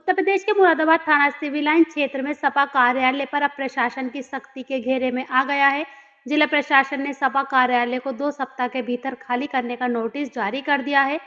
उत्तर प्रदेश के मुरादाबाद थाना civil line क्षेत्र में सपा कार्यालय पर अब प्रशासन की सख्ती के घेरे में आ गया है। जिला प्रशासन ने सपा कार्यालय को 2 सप्ताह के भीतर खाली करने का नोटिस जारी कर दिया है।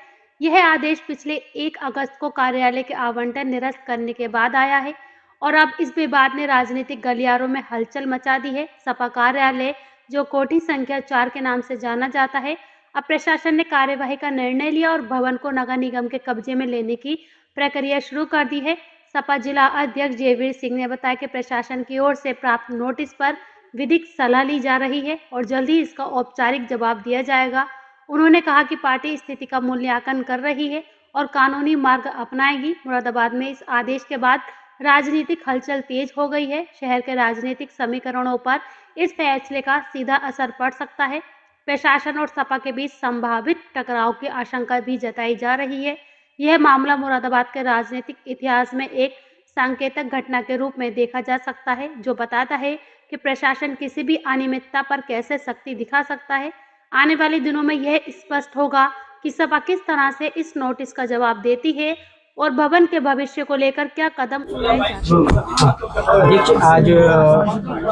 यह आदेश पिछले 1 अगस्त को कार्यालय के आवंटन निरस्त करने के बाद आया है और अब इस विवाद ने राजनीतिक गलियारों में हलचल मचा दी है। सपा कार्यालय, जो कोठी संख्या 4 के नाम से जाना जाता है, अब प्रशासन ने कार्यवाही का निर्णय लिया और भवन को नगर निगम के कब्जे में लेने की प्रक्रिया शुरू कर दी है। सपा जिला अध्यक्ष जयवीर सिंह ने बताया कि प्रशासन की ओर से प्राप्त नोटिस पर विधिक सलाह ली जा रही है और जल्द ही इसका औपचारिक जवाब दिया जाएगा। उन्होंने कहा कि पार्टी स्थिति का मूल्यांकन कर रही है और कानूनी मार्ग अपनाएगी। मुरादाबाद में इस आदेश के बाद राजनीतिक हलचल तेज हो गई है। शहर के राजनीतिक समीकरणों पर इस फैसले का सीधा असर पड़ सकता है। प्रशासन और सपा के बीच संभावित टकराव की आशंका भी जताई जा रही है। यह मामला मुरादाबाद के राजनीतिक इतिहास में एक सांकेतिक घटना के रूप में देखा जा सकता है, जो बताता है कि प्रशासन किसी भी अनियमितता पर कैसे सख्ती दिखा सकता है। आने वाले दिनों में यह स्पष्ट होगा कि सपा किस तरह से इस नोटिस का जवाब देती है और भवन के भविष्य को लेकर क्या कदम उठाए जाते हैं। देखिए, आज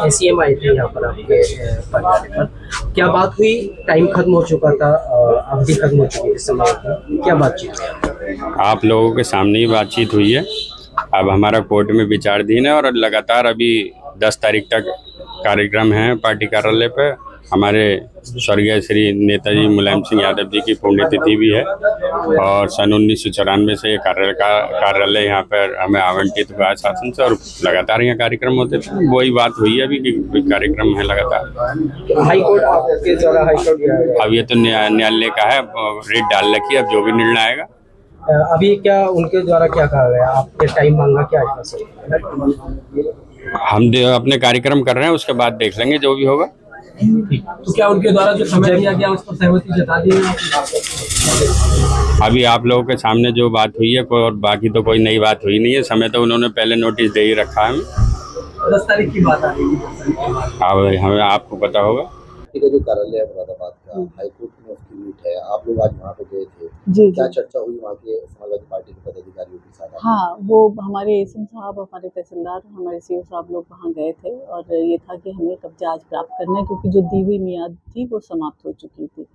एसीएम आई थी यहाँ पर आपके कार्यालय पर। क्या बात हुई? टाइम खत्म हो चुका था, अवधि खत्म हो चुकी थी समय की। क्या बातचीत हुई? आप लोगों के सामने ही बातचीत हुई है। अब हमारा कोर्ट में विचाराधीन है और लगातार अभी 10 तारीख तक कार्यक्रम है पार्टी कार्यालय पे। हमारे स्वर्गीय श्री नेताजी मुलायम सिंह यादव जी की पुण्यतिथि भी है और सन 1994 से ये कार्यालय यहाँ पर हमें आवंटित हुआ है शासन से और लगातार यहाँ कार्यक्रम होते थे। वही बात हुई है अभी कि कार्यक्रम है लगातार। हाई कोर्ट आपके द्वारा हाई कोर्ट अब ये तो न्यायालय का है, रेट डाल रखी है, अब जो भी निर्णय आएगा। अभी क्या उनके द्वारा क्या कहा गया? आपके टाइम मांगा क्या आश्वासन? हम अपने कार्यक्रम कर रहे हैं, उसके बाद देख लेंगे जो भी होगा। तो क्या उनके द्वारा जो समय दिया गया उस पर सहमति जता दी है? अभी आप लोगों के सामने जो बात हुई है, कोई और बाकी तो कोई नई बात हुई नहीं है। समय तो उन्होंने पहले नोटिस दे ही रखा है। 10 तारीख की बात आ रही है। हमें आपको पता होगा। का जो कार्यालय है मुरादाबाद का, हाईकोर्ट में उसकी मीट है। आप लोग आज वहाँ पे गए थे, जी क्या जी चर्चा हुई वहाँ के समाजवादी पार्टी के पदाधिकारियों के साथ? हाँ, वो हमारे एसएम साहब, हमारे तहसीलदार, हमारे सीओ साहब लोग वहाँ गए थे और ये था कि हमें कब्जा आज प्राप्त करना है, क्योंकि जो दी हुई मियाद थी वो समाप्त हो चुकी थी।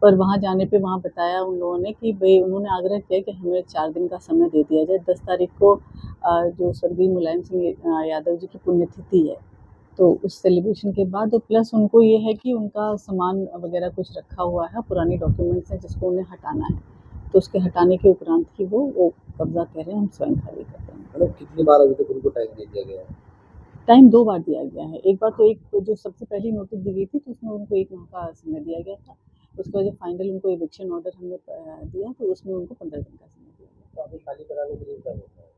पर वहाँ जाने पे वहाँ बताया उन लोगों ने कि भाई, उन्होंने आग्रह किया कि हमें 4 दिन का समय दे दिया जाए। 10 तारीख को जो स्वर्गीय मुलायम सिंह यादव जी की पुण्यतिथि है, तो उस सेलिब्रेशन के बाद, और प्लस उनको ये है कि उनका सामान वगैरह कुछ रखा हुआ है, पुराने डॉक्यूमेंट्स हैं जिसको उन्हें हटाना है, तो उसके हटाने के उपरांत ही वो कब्जा कह रहे हैं, हम स्वयं खाली कर देंगे। मतलब कितनी बार अभी तक उनको टाइम दे दिया गया है? टाइम 2 बार दिया गया है। एक बार तो एक जो सबसे पहली नोटिस दी गई थी, तो उसमें उनको 1 माह का समय दिया गया था। उसके बाद जब फाइनल उनको इविक्शन ऑर्डर हमने दिया, तो उसमें उनको 15 दिन का समय दिया गया। तो अभी खाली कराने के लिए क्या होता है?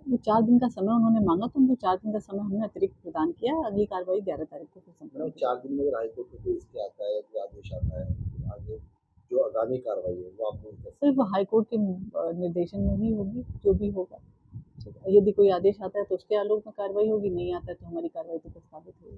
वो 4 दिन का समय उन्होंने मांगा, तो उनको 4 दिन का समय हमने अतिरिक्त प्रदान किया। अगली कार्रवाई 11 तारीख को फिर संपन्न मतलब 4 दिन में अगर हाईकोर्ट में कोई स्टे आता है, कोई आदेश आता है, आगे जो आगामी कार्रवाई है वो आप नहीं कर सकते। सिर्फ हाईकोर्ट के निर्देशन में ही होगी, जो भी होगा। यदि कोई आदेश आता है तो उसके आलोक में कार्रवाई होगी, नहीं आता है तो हमारी कार्रवाई तो प्रस्तावित होगी।